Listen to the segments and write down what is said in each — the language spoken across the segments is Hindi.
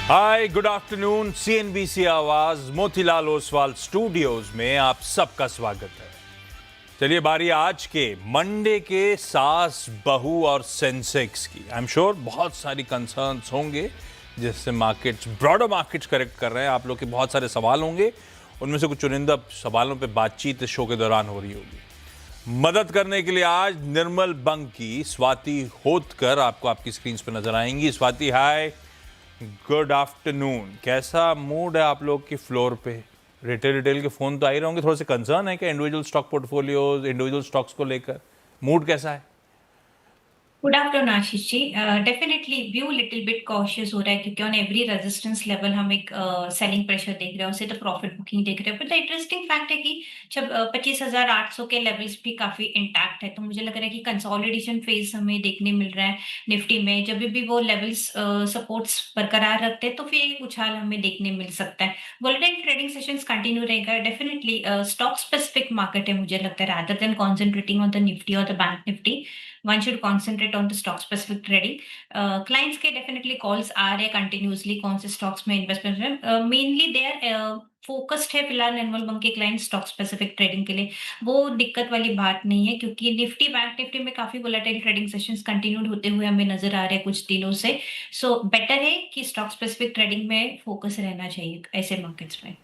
हाय गुड आफ्टरनून। सीएनबीसी आवाज मोतीलाल ओसवाल स्टूडियोज में आप सबका स्वागत है। चलिए बारी आज के मंडे के सास बहू और सेंसेक्स की। आई एम श्योर बहुत सारी कंसर्न्स होंगे जिससे मार्केट्स ब्रॉडर मार्केट्स करेक्ट कर रहे हैं। आप लोग के बहुत सारे सवाल होंगे, उनमें से कुछ चुनिंदा सवालों पे बातचीत शो के दौरान हो रही होगी। मदद करने के लिए आज निर्मल बंक की स्वाति होतकर आपको आपकी स्क्रीन पर नजर आएंगी। स्वाति हाय, गुड आफ्टरनून। कैसा मूड है आप लोग की फ्लोर पे? रिटेल के फोन तो आ ही रहे होंगे। थोड़े से कंसर्न है क्या individual stock portfolios, individual stocks को लेकर? मूड कैसा है? Good afternoon Ashish ji. Definitely view little bit cautious हो रहा है क्योंकि ऑन एवरी रेजिस्टेंस लेवल हम एक सेलिंग प्रेशर देख रहे हैं, उससे तो प्रॉफिट बुकिंग देख रहे हैं। बट द इंटरेस्टिंग फैक्ट है कि जब 25,800 के लेवल्स भी काफी इंटैक्ट है, तो मुझे लग रहा है कि कंसोलिडेशन फेज हमें देखने मिल रहा है निफ्टी में। जब भी वो लेवल्स सपोर्ट्स बरकरार रखते हैं तो फिर एक उछाल हमें देखने मिल सकता है। वोलेटाइल ट्रेडिंग सेशंस कंटिन्यू रहेगा। डेफिनेटली स्टॉक स्पेसिफिक मार्केट है, मुझे लगता है, rather than concentrating on the Nifty और the bank Nifty. One should concentrate on the stock specific trading. Clients के definitely calls आ रहे continuously कौन से stocks में investment है। Mainly they are फोकस्ड है फिलहाल निर्मल बंक के क्लाइंट स्टॉक स्पेसिफिक ट्रेडिंग के लिए। वो दिक्कत वाली बात नहीं है क्योंकि निफ्टी बैंक निफ्टी में काफी वोलेटाइल ट्रेडिंग सेशंस कंटिन्यूड होते हुए हमें नजर आ रहे हैं कुछ दिनों से। सो बेटर है कि स्टॉक स्पेसिफिक ट्रेडिंग में फोकस रहना चाहिए ऐसे मार्केट्स में।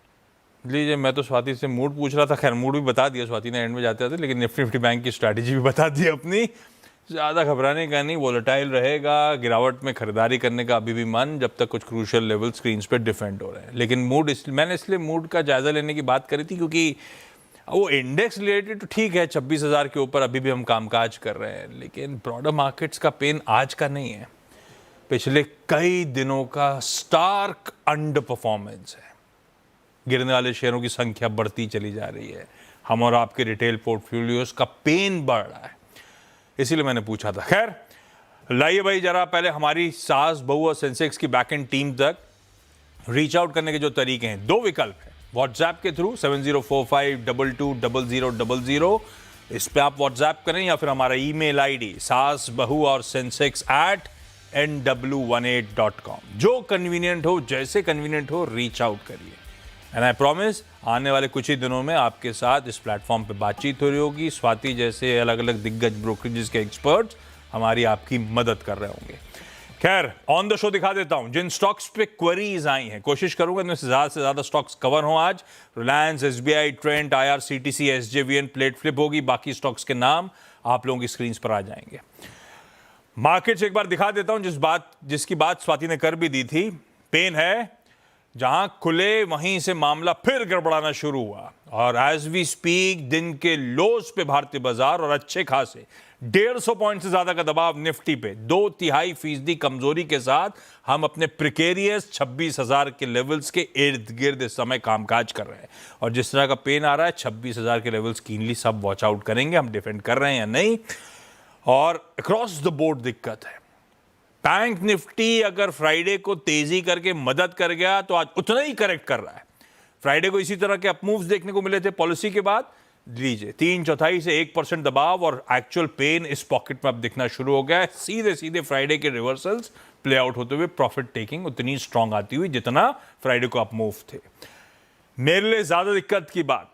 लीजिए, मैं तो स्वाति से मूड पूछ रहा था। खैर मूड भी बता दिया स्वाति ने एंड में जाते जाते, लेकिन निफ्टी बैंक की स्ट्रैटेजी भी बता दी अपनी। ज़्यादा घबराने का नहीं, वोलेटाइल रहेगा। गिरावट में खरीदारी करने का अभी भी मन, जब तक कुछ क्रूशियल लेवल स्क्रीन पे डिफेंड हो रहे हैं। लेकिन मूड मैंने इसलिए मूड का जायजा लेने की बात करी थी क्योंकि वो इंडेक्स रिलेटेड तो ठीक है, 26,000 के ऊपर अभी भी हम कामकाज कर रहे हैं, लेकिन ब्रॉडर मार्केट्स का पेन आज का नहीं है, पिछले कई दिनों का स्टार्क अंडर परफॉर्मेंस है। गिरने वाले शेयरों की संख्या बढ़ती चली जा रही है। हम और आपके रिटेल पोर्टफोलियोज का पेन बढ़ रहा है, इसीलिए मैंने पूछा था। खैर लाइए भाई, जरा पहले हमारी सास बहू और सेंसेक्स की बैकएंड टीम तक रीच आउट करने के जो तरीके हैं, दो विकल्प है। व्हाट्सएप के थ्रू 7045220000, इस पे आप व्हाट्सएप करें, या फिर हमारा ईमेल आईडी सास बहू और सेंसेक्स @nw18.com। जो कन्वीनियंट हो, जैसे कन्वीनियंट हो, रीच आउट करिए। एंड आई प्रॉमिस आने वाले कुछ ही दिनों में आपके साथ इस प्लेटफॉर्म पे बातचीत हो रही होगी। स्वाति जैसे अलग अलग दिग्गज ब्रोकरेजेस के एक्सपर्ट्स हमारी आपकी मदद कर रहे होंगे। खैर ऑन द शो दिखा देता हूं जिन स्टॉक्स पे क्वेरीज आई हैं। कोशिश करूंगा इनमें से ज्यादा स्टॉक्स कवर हों आज। Reliance, SBI, Trent, IRCTC, SJVN, plate flip होगी। बाकी स्टॉक्स के नाम आप लोगों की स्क्रीन पर आ जाएंगे। मार्केट्स एक बार दिखा देता हूं जिसकी बात स्वाति ने कर भी दी थी। पेन है, जहां खुले वहीं से मामला फिर गड़बड़ाना शुरू हुआ, और एज वी स्पीक दिन के लोस पे भारतीय बाजार, और अच्छे खासे 150 पॉइंट से ज्यादा का दबाव निफ्टी पे। 2.5% कमजोरी के साथ हम अपने प्रिकेरियस 26,000 के लेवल्स के इर्द गिर्द इस समय कामकाज कर रहे हैं। और जिस तरह का पेन आ रहा है, 26,000 के लेवल्स कीनली सब वॉच आउट करेंगे हम डिफेंड कर रहे हैं या नहीं। और अक्रॉस द बोर्ड दिक्कत है। बैंक निफ्टी अगर फ्राइडे को तेजी करके मदद कर गया तो आज उतना ही करेक्ट कर रहा है। फ्राइडे को इसी तरह के अप मूव्स देखने को मिले थे पॉलिसी के बाद। लीजिए 3/4 से 1% दबाव, और एक्चुअल पेन इस पॉकेट में अब दिखना शुरू हो गया है। सीधे सीधे फ्राइडे के रिवर्सल्स प्ले आउट होते हुए प्रॉफिट टेकिंग उतनी स्ट्रांग आती हुई जितना फ्राइडे को अप मूव थे। मेरे लिए ज्यादा दिक्कत की बात,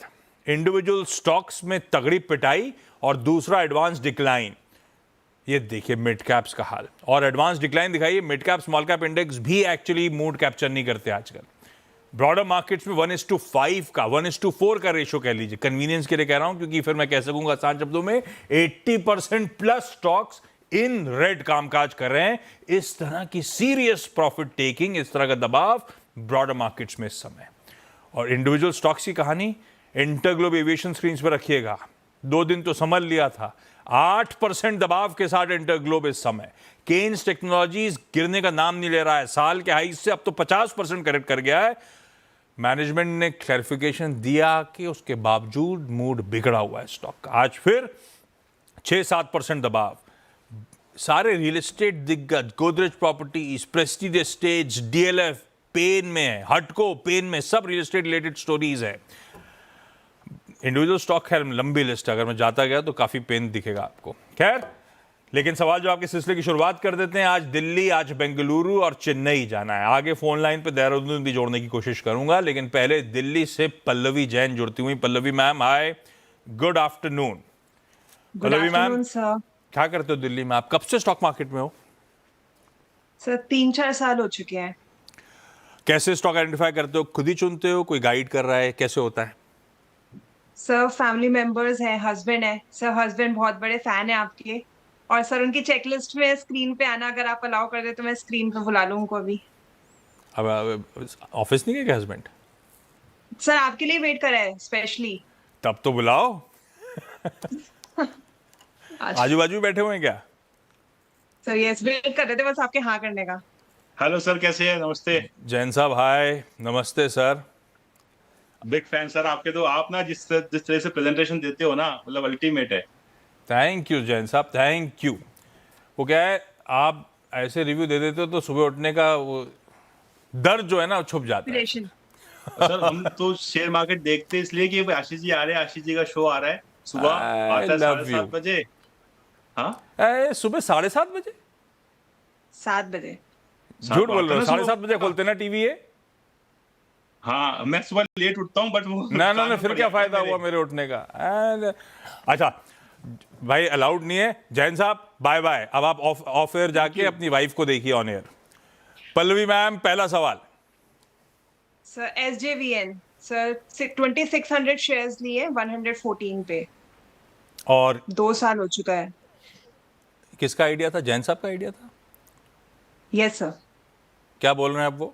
इंडिविजुअल स्टॉक्स में तगड़ी पिटाई और दूसरा एडवांस डिक्लाइन। ये देखिए मिड कैप्स का हाल, और एडवांस डिक्लाइन दिखाइए। Mid cap small cap index भी एक्चुअली मूड कैप्चर नहीं करते आजकल। ब्रॉडर मार्केट्स में 1:5 का 1:4 का रेशो कह लीजिए, कन्वीनियंस के लिए कह रहा हूं क्योंकि फिर मैं कह सकूंगा आसान शब्दों में 80% प्लस स्टॉक्स इन रेड कामकाज कर रहे हैं। इस तरह की सीरियस प्रॉफिट टेकिंग, इस तरह का दबाव ब्रॉडर मार्केट्स में इस समय। और इंडिविजुअल स्टॉक्स की कहानी इंटरग्लोब एविएशन स्क्रीन पर रखिएगा। 2 दिन तो समझ लिया था, 8% दबाव के साथ इंटरग्लोब इस समय। केन्स टेक्नोलॉजीज गिरने का नाम नहीं ले रहा है, साल के हाई से अब तो 50% करेक्ट कर गया है। मैनेजमेंट ने क्लैरिफिकेशन दिया कि उसके बावजूद मूड बिगड़ा हुआ है स्टॉक का। आज फिर 6-7% दबाव। सारे रियल एस्टेट दिग्गज, Godrej properties, Prestige estates, DLF pen में है, हटको पेन में, सब रियल एस्टेट रिलेटेड स्टोरीज है। इंडिविजुअल स्टॉक खैर लंबी लिस्ट है, अगर मैं जाता गया तो काफी पेन दिखेगा आपको। खैर लेकिन सवाल जो आपके सिलसिले की शुरुआत कर देते हैं, आज दिल्ली, आज बेंगलुरु और चेन्नई जाना है। आगे फोन लाइन पे देहरादून भी जोड़ने की कोशिश करूंगा, लेकिन पहले दिल्ली से पल्लवी जैन जुड़ती हुई। Pallavi ma'am, hi, good afternoon. Good Pallavi ma'am, afternoon sir. क्या करते हो दिल्ली में? आप कब से स्टॉक मार्केट में हो? सर 3-4 साल हो चुके हैं। कैसे स्टॉक आइडेंटिफाई करते हो? खुद ही चुनते हो, कोई गाइड कर रहा है, कैसे होता है? सर फैमिली मेंबर्स हैं, हस्बैंड है सर, हस्बैंड बहुत बड़े फैन है आपके। और सर उनकी चेकलिस्ट में स्क्रीन पे आना, अगर आप अलाउ कर दे तो मैं स्क्रीन पे बुला लूं उनको अभी। अब ऑफिस नहीं गए क्या हस्बैंड? सर आपके लिए वेट कर रहा है स्पेशली। तब तो बुलाओ। आज आजू बाजू बैठे हुए हैं क्या? सर यस, वेट कर रहे थे बस आपके हाँ करने का। हेलो सर, कैसे हैं? नमस्ते। जैन साहब, हाय, नमस्ते सर। बिग फैन सर आपके। तो आप ना जिस तरह से प्रेजेंटेशन देते हो ना, मतलब अल्टीमेट है। थैंक यू जैन साहब, थैंक यू। वो क्या है, आप ऐसे रिव्यू दे देते हो तो सुबह उठने का वो दर्द जो है ना, वो छुप जाता है। Inspiration। सर हम तो शेयर मार्केट देखते हैं इसलिए कि आशीष जी आ रहे हैं, आशीष जी का शो आ रहा है सुबह, I आता है love 7:30 you। बजे। हाँ, सुबह 7:30 बजे? 7 बजे। झूठ बोल रहे हो? आता है ना 7:30 बजे सुबह। खोलते ना टीवी ये? हाँ, मैं सुबह लेट उठता हूँ बट वो ना ना कान ना, में फिर पड़ क्या जाता है फायदा हुआ मेरे उठने का? अच्छा भाई, अलाउड नहीं है। जैन साहब बाय बाय, अब आप ऑफ एयर जाके अपनी वाइफ को देखिए ऑन एयर। पल्लवी मैम, पहला सवाल। सर SJVN सर 2600 शेयर्स लिए 114 पे। और 2 साल हो चुका है। किसका आइडिया था? जैन साहब का आइडिया था? Yes sir. क्या बोल रहे हैं आप? वो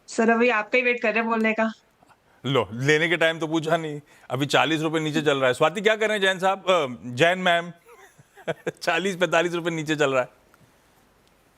सर अभी आपका ही वेट कर रहे हैं बोलने का। लो, लेने के टाइम तो पूछा नहीं। अभी 40 रुपए नीचे चल रहा है। स्वाति क्या कर रहे हैं जैन साहब, जैन मैम? 40-45 रुपए नीचे चल रहा है।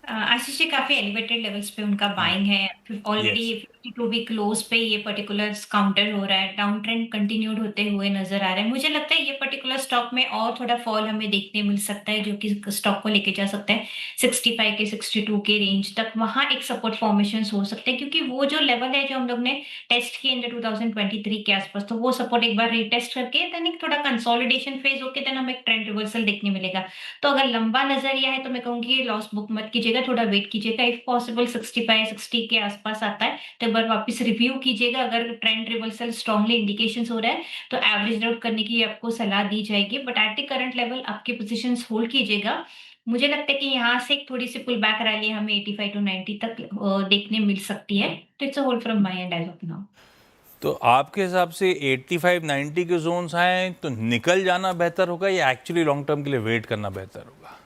आशीष जी, काफी एलिवेटेड लेवल्स पे उनका बाइंग है। ऑलरेडी 52 वीक क्लोज पे ये पर्टिकुलर काउंटर हो रहा है, डाउन ट्रेंड कंटिन्यूड होते हुए नजर आ रहा है। मुझे लगता है ये पर्टिकुलर स्टॉक में और थोड़ा फॉल हमें देखने मिल सकता है, जो कि स्टॉक को लेके जा सकता है 65 के 62 के रेंज तक। वहां एक सपोर्ट फॉर्मेशन हो सकते हैं, क्योंकि वो जो लेवल है जो हम लोग ने टेस्ट किए इन 2023 के आसपास, तो वो सपोर्ट एक बार रिटेस्ट करके देन एक थोड़ा कंसोलिडेशन फेज होके देन हमें एक ट्रेंड रिवर्सल देखने मिलेगा। तो अगर लंबा नजरिया है तो मैं कहूंगी लॉस बुक मत कीजिएगा, थोड़ा वेट कीजिएगा। इफ पॉसिबल 65-60 के आसपास आता है तो एक बार वापस रिव्यू कीजिएगा। अगर ट्रेंड रिवर्सल स्ट्रांगली इंडिकेशंस हो रहा है तो एवरेज आउट करने की आपको सलाह दी जाएगी, but at the current level आपके पोजीशंस होल्ड कीजिएगा। मुझे लगता है कि यहाँ से एक थोड़ी सी पुल बैक रैली हमें 85 टू 90 तक देखने मिल सकती है। तो it's a hold from my end as of now. तो आपके हिसाब से 85-90 के जोन्स आए तो निकल जाना बेहतर होगा, या एक्चुअली लॉन्ग टर्म के लिए वेट करना बेहतर होगा?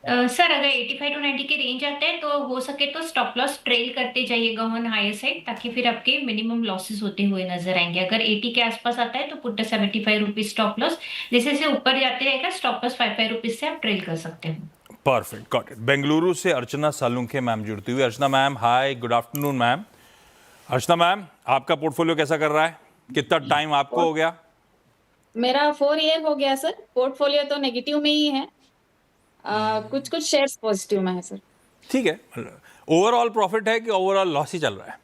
सर अगर 85 टू 90 के रेंज आते हैं तो हो सके तो स्टॉप लॉस ट्रेल करते जाइएगा ऑन हायर साइड, ताकि फिर आपके मिनिमम लॉसेस होते हुए नजर आएंगे। अगर 80 के आसपास आता है तो पुट 75 रुपीज स्टॉप लॉस। जैसे जैसे ऊपर जाते रहेगा स्टॉप लॉस 5 रुपीज से आप ट्रेल कर सकते हो। Perfect, got it. बेंगलुरु से अर्चना सालुंखे मैम जुड़ती हुई। अर्चना ma'am, hi, good afternoon ma'am. अर्चना मैम, आपका पोर्टफोलियो कैसा कर रहा है? कितना टाइम आपको हो गया? मेरा 4 ईयर हो गया सर। पोर्टफोलियो तो नेगेटिव में ही है, कुछ कुछ शेयर्स पॉजिटिव में है सर। ठीक है। ओवरऑल प्रॉफिट है कि ओवरऑल लॉस ही चल रहा है?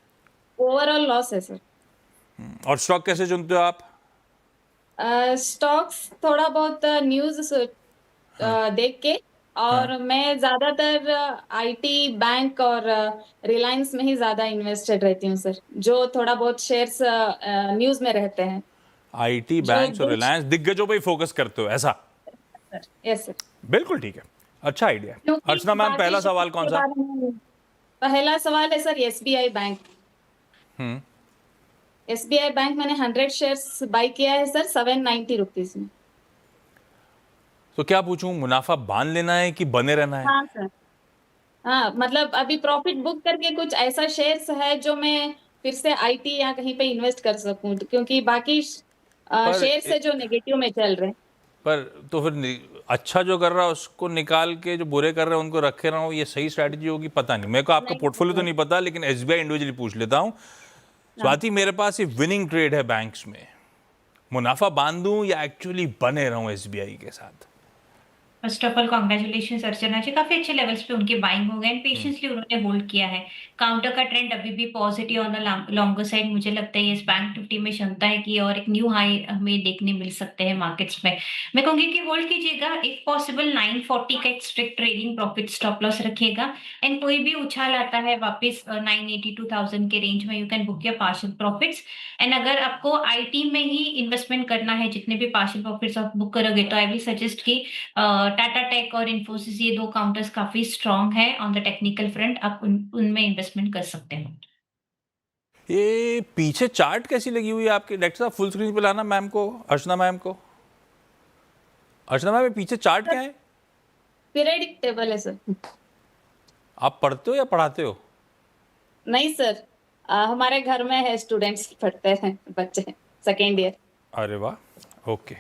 ओवरऑल लॉस है सर। और स्टॉक कैसे चुनते हो आप? स्टॉक्स थोड़ा बहुत न्यूज देख के, और मैं ज्यादातर आईटी, बैंक और रिलायंस में ही ज्यादा इन्वेस्टेड रहती हूँ सर, जो थोड़ा बहुत शेयर्स न्यूज में रहते हैं। आईटी, जो बैंक्स और दो- रिलायंस दिग्गजों पे ही फोकस करते हो, ऐसा? Yes sir. बिल्कुल ठीक है, अच्छा आइडिया। क्योंकि अर्चना मैम, बाकी पहला सवाल शेयर्स कौन के सा? बारे में- पहला सवाल है sir SBI bank. SBI bank मैंने 100 शेयर्स बाई किया है सर 790 रुपीज में। तो क्या पूछूं, मुनाफा बांध लेना है कि बने रहना है? हाँ सर। हाँ, मतलब अभी प्रॉफिट बुक करके कुछ ऐसा शेयर्स है जो मैं फिर से आईटी या कहीं पे इन्वेस्ट कर सकूं, क्योंकि बाकी शेयर्स है जो नेगेटिव में चल रहे हैं। पर तो फिर अच्छा जो कर रहा है उसको निकाल के जो बुरे कर रहे हैं उनको रखे रहा हूँ, ये सही स्ट्रैटेजी होगी? पता नहीं, मेरे को आपका नहीं, पोर्टफोलियो तो नहीं पता, लेकिन एसबीआई इंडिविजुअली पूछ लेता हूँ। स्वाति, मेरे पास ये विनिंग ट्रेड है बैंक्स में, मुनाफा बांधूं या एक्चुअली बने रहूं एसबीआई के साथ? फर्स्ट ऑफ ऑल कॉन्ग्रेचुलेशन अर्चना जी, काफी अच्छे लेवल्स पे उनके बाइंग हो गए एंड पेशेंसली उन्होंने होल्ड किया है। काउंटर का ट्रेंड अभी भी positive on the longer side, मुझे लगता है ये बैंक निफ्टी में क्षमता है कि और एक न्यू हाई हमें देखने मिल सकते हैं मार्केट्स में। मैं कहूंगी कि होल्ड कीजिएगा, इफ पॉसिबल 940 का एक strict trading profit stop loss रखिएगा एंड कोई भी उछाल आता है वापस 982,000 के रेंज में, you can book your partial profits. And अगर आपको आईटी में ही इन्वेस्टमेंट करना है, जितने भी पार्शियल प्रॉफिट्स आप बुक करोगे, तो आई विल सजेस्ट कि टाटा टेक और इन्फोसिस ये दो काउंटर्स काफी स्ट्रांग है ऑन द टेक्निकल फ्रंट, आप उनमें इन्वेस्टमेंट कर सकते हो। ये पीछे चार्ट कैसी लगी हुई है आपके? डॉक्टर साहब फुल स्क्रीन पे लाना मैम को, अर्चना मैम को। अर्चना मैम, ये पीछे चार्ट क्या है? पीरियडिक टेबल है सर। आप पढ़ते हो या पढ़ाते हो? नहीं सर, हमारे घर में है, स्टूडेंट्स पढ़ते हैं, बच्चे सेकेंड ईयर। अरे वाह, ओके।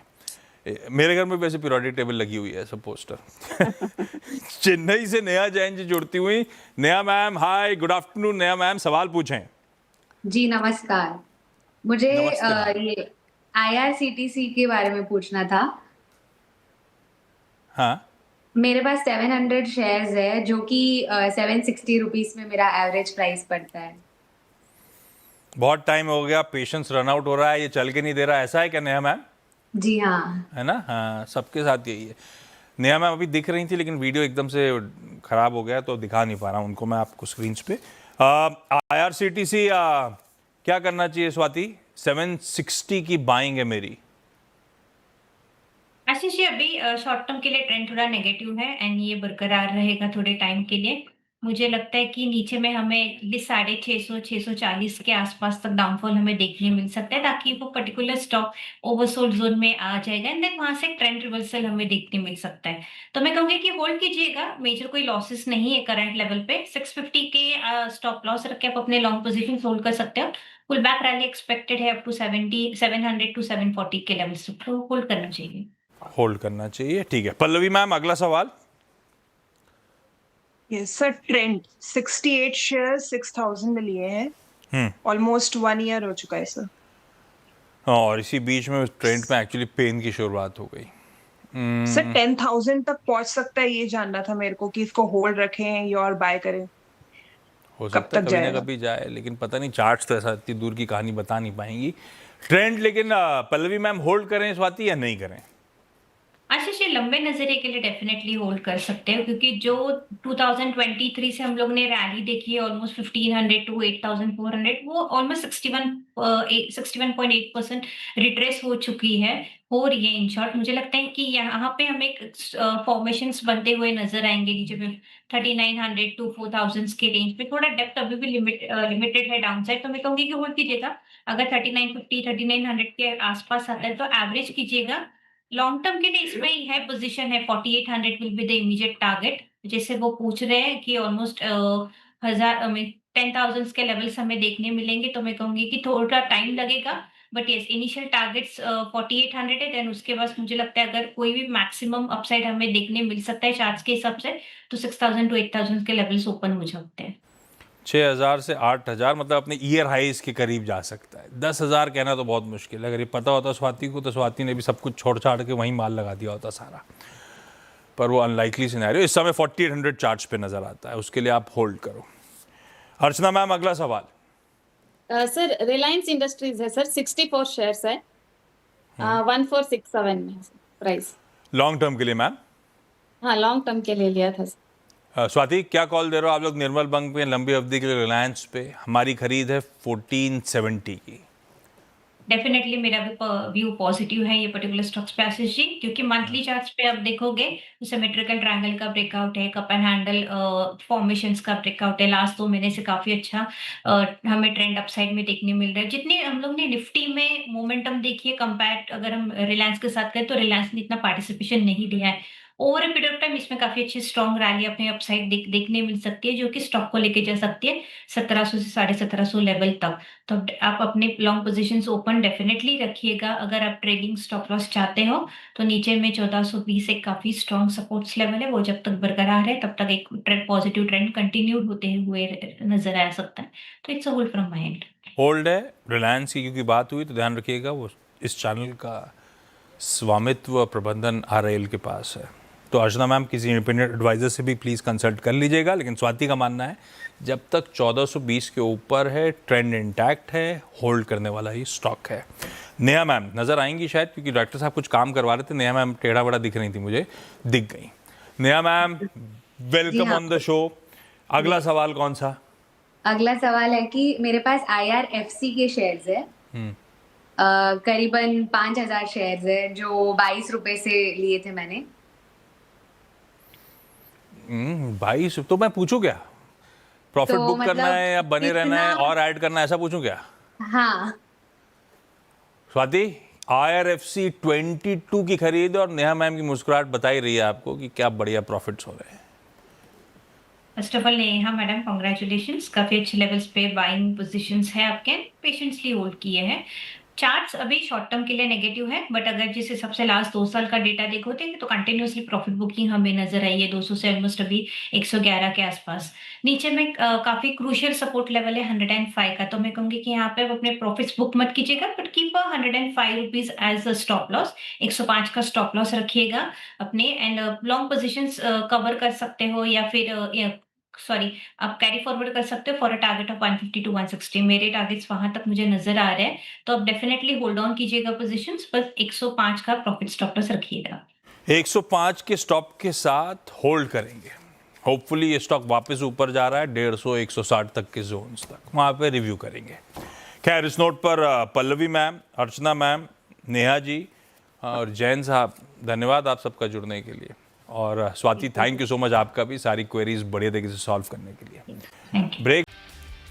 मेरे घर में वैसे पीरियोडिक टेबल लगी हुई है, सब पोस्टर। चेन्नई से नेहा जैन जी जुड़ती हुई। Neha ma'am hi, good afternoon. Neha ma'am सवाल पूछें। जी नमस्कार। मुझे नमस्ते मैम। ये IRCTC के बारे में पूछना था। हाँ, मेरे पास 700 शेयर्स है, जो कि 760 रुपीस में मेरा एवरेज प्राइस पड़ता है। बहुत टाइम हो गया, पेशेंस रन आउट हो रहा है, ये चल के नहीं दे रहा, ऐसा है क्या नेहा मैम? जी हाँ। है ना? हाँ, सबके साथ यही है। नेहा मैम अभी दिख रही थी, लेकिन वीडियो एकदम से खराब हो गया तो दिखा नहीं पा रहा हूँ उनको मैं आपको स्क्रीन पे। IRCTC क्या करना चाहिए स्वाति? 760 की बाइंग है मेरी। आशीष जी, अभी शॉर्ट टर्म के लिए ट्रेंड थोड़ा नेगेटिव है एंड ये बरकरार रहेगा थोड़े टाइम के लिए। मुझे लगता है कि नीचे में हमें 650 640 के आसपास तक डाउनफॉल हमें देखने मिल सकता है, ताकि वो पर्टिकुलर स्टॉक ओवरसोल्ड जोन में आ जाएगा एंड देन वहां से ट्रेंड रिवर्सल हमें देखने मिल सकता है। तो मैं कहूंगी कि होल्ड कीजिएगा, मेजर कोई लॉसेस नहीं है करंट लेवल पे। 650 के स्टॉप लॉस रख के आप अपने लॉन्ग पोजीशन होल्ड कर सकते हो। पुल बैक रैली एक्सपेक्टेड है अप टू 700 टू 740 के लेवल्स, तो होल्ड करना चाहिए। होल्ड करना चाहिए, ठीक है। पल्लवी मैम अगला सवाल। यस सर, ट्रेंड 68 शेयर 6000 में लिए हैं, ऑलमोस्ट 1 ईयर हो चुका है सर। और इसी बीच में ट्रेंड में एक्चुअली पेन की शुरुआत हो गई। सर 10,000 तक पहुंच सकता है, ये जानना था मेरे को कि इसको होल्ड रखें या और बाय करें। हो कब सकता है तक कभी ना जाएगा? कभी जाए, लेकिन पता नहीं, चार्ट्स तो ऐसा इतनी दूर की कहानी बता नहीं पाएंगी। ट्रेंड लेकिन पल्लवी मैम होल्ड करें स्वाति या नहीं करें? आशीष, ये लंबे नजरिए के लिए डेफिनेटली होल्ड कर सकते हो, क्योंकि जो 2023 से हम लोग ने रैली देखी है ऑलमोस्ट 1500 टू 8400, वो ऑलमोस्ट 61.8% रिट्रेस हो चुकी है, हो रही है इन शॉर्ट। मुझे लगता है कि यहाँ पे हमें फॉर्मेशंस बनते हुए नजर आएंगे नीचे पे 3900 टू 4000 के रेंज पे। थोड़ा डेप्थ अभी भी लिमिटेड है डाउन साइड, तो मैं कहूंगी कि होल्ड कीजिएगा। अगर 3950 3900 के आसपास आता है तो एवरेज कीजिएगा। लॉन्ग टर्म के लिए इसमें ही है पोजीशन है 4800 will be the immediate target. जैसे वो पूछ रहे हैं कि ऑलमोस्ट 10,000 के लेवल्स हमें देखने मिलेंगे, तो मैं कहूंगी कि थोड़ा टाइम लगेगा, बट यस इनिशियल टारगेट्स 4800 है। देन उसके बाद मुझे लगता है अगर कोई भी मैक्सिमम अपसाइड हमें देखने मिल सकता है चार्ट्स के हिसाब से, तो 6000 टू 8000 के लेवल्स ओपन हो सकते हैं। 6000 से 8000 मतलब अपने ईयर हाइज के करीब जा सकता है। 10,000 कहना तो बहुत मुश्किल है। अगर ये पता होता स्वाति को, तो स्वाति ने भी सब कुछ छोड़ छाड़ के वहीं माल लगा दिया होता सारा, पर वो अनलाइकली सिनेरियो इस समय 4800 चार्ट्स पे नजर आता है, उसके लिए आप होल्ड करो। अर्चना मैम अगला सवाल। सर रिलायंस इंडस्ट्रीज है सर, 64 शेयर्स है, 1467 में प्राइस। लॉन्ग टर्म के लिए मैम? हाँ, लॉन्ग टर्म के लिए लिया था सर। स्वाति क्या कॉल दे रहे हो आप लोग? निर्मल बैंक पे, लंबी अवधि के लिए रिलायंस पे? हमारी खरीद है 1470 की। डेफिनेटली मेरा भी व्यू पॉजिटिव है ये पर्टिकुलर स्टॉक्स पे आशीष जी, क्योंकि मंथली चार्ट्स पे आप देखोगे तो सिमेट्रिकल ट्रायंगल का ब्रेकआउट है, कप एंड हैंडल फॉर्मेशंस का ब्रेकआउट है। लास्ट 2 महीने से काफी अच्छा हमें ट्रेंड अपसाइड में देखने मिल रहा है। जितने हम लोग ने निफ्टी में मोमेंटम देखी है कंपेयर अगर हम रिलायंस के साथ करें, तो रिलायंस ने इतना पार्टिसिपेशन नहीं दिया है। Over a period of time इसमें काफी अच्छी स्ट्रॉन्ग रैली अपने अपसाइड देखने मिल सकती है, जो कि स्टॉक को लेके जा सकती है 1700 से 1750 लेवल तक। तो आप अपने लॉन्ग पोजीशंस ओपन डेफिनेटली रखिएगा। अगर आप ट्रेडिंग स्टॉप लॉस चाहते हो तो नीचे में 1420 एक काफी स्ट्रॉन्ग सपोर्ट्स लेवल है, वो जब तक बरकरार है तब तक एक पॉजिटिव ट्रेंड कंटिन्यूड होते हुए नजर आ सकता है। तो it's a hold from my and. Hold है रिलायंस की, क्योंकि बात हुई तो ध्यान रखिएगा वो इस चैनल का स्वामित्व प्रबंधन RIL के पास है। तो अर्चना मैम किसी इंडिपेंडेंट एडवाइजर से भी प्लीज़ कंसल्ट कर लीजिएगा। लेकिन स्वाति का मानना है जब तक 1420 के ऊपर है, ट्रेंड इंटैक्ट है, होल्ड करने वाला ही स्टॉक है। नेहा मैम नज़र आएंगी शायद, क्योंकि डॉक्टर साहब कुछ काम करवा रहे थे। नेहा मैम टेढ़ा बड़ा दिख रही थी, मुझे दिख गई। Neha ma'am welcome on the show. अगला सवाल कौन सा? अगला सवाल है कि मेरे पास IRFC के शेयर्स है, करीबन 5000 शेयर्स है जो 22 रुपए से लिए थे मैंने। 22 तो मैं पूछूं क्या? प्रॉफिट तो बुक करना मतलब है या बने रहना है कितना- और ऐड करना है, ऐसा पूछूं क्या? हाँ, स्वाति, IRFC 22 की खरीद और नेहा मैम की मुस्कुराहट बता ही रही है आपको कि क्या बढ़िया प्रॉफिट्स हो रहे हैं। First of all Neha madam congratulations, काफी अच्छे लेवल्स पे बाइंग पोजीशंस है आपके, पेशेंसली होल्ड किए हैं। चार्ट्स अभी शॉर्ट टर्म के लिए नेगेटिव है, बट अगर जिस हिसाब से लास्ट 2 साल का डेटा देखोगे तो कंटिन्यूसली प्रॉफिट बुकिंग हमें नजर आई है 200 से ऑलमोस्ट अभी 111 के आसपास। नीचे में काफी क्रूशियल सपोर्ट लेवल है 105 का, तो मैं कहूंगी कि यहाँ पे आप अपने प्रॉफिट्स बुक मत कीजिएगा, but keep 105 rupees as a stop loss. 105 का स्टॉप लॉस रखिएगा अपने, एंड लॉन्ग पोजिशंस कवर कर सकते हो या फिर सॉरी आप कैरी फॉरवर्ड कर सकते हो for a target of 150 to 160। मेरे टारगेट्स वहां तक मुझे नजर आ रहे हैं, तो आप डेफिनेटली होल्ड ऑन कीजिएगा पोजीशंस, बस 105 का प्रॉफिट स्टॉप लॉस रखिएगा। 105 के स्टॉप के साथ होल्ड करेंगे। होपफुली ये स्टॉक वापस ऊपर जा रहा है 150 160 तक के जोन्स तक, वहाँ पे रिव्यू करेंगे। खैर इस नोट पर पल्लवी मैम, अर्चना मैम, नेहा जी और जैन साहब, धन्यवाद आप सबका जुड़ने के लिए। और Swati thank you so much आपका भी, सारी क्वेरीज बढ़िया तरीके से सॉल्व करने के लिए। Thank you. ब्रेक।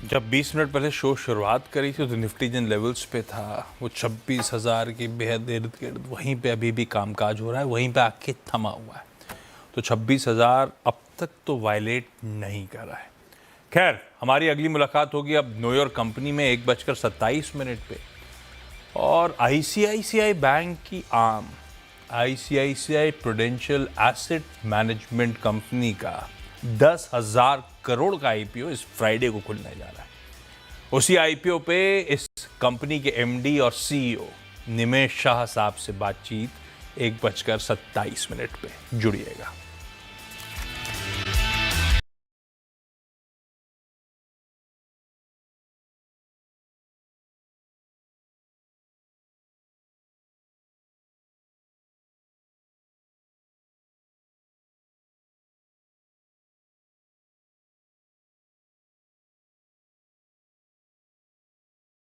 जब 20 मिनट पहले शो शुरुआत करी थी तो निफ्टी जिन लेवल्स पे था वो 26,000 की बेहद इर्द गिर्द, वहीं पे अभी भी कामकाज हो रहा है, वहीं पे आके थमा हुआ है। तो 26,000 अब तक तो वायलेट नहीं कर रहा है। खैर हमारी अगली मुलाकात होगी अब न्यूयॉर्क कंपनी में 1:27 पे, और ICICI बैंक की arm ICICI prudential asset management company का 10,000 करोड़ का IPO इस फ्राइडे को खुलने जा रहा है। उसी IPO पे इस कंपनी के MD और CEO निमेश शाह साहब से बातचीत 1:27 पे। जुड़िएगा।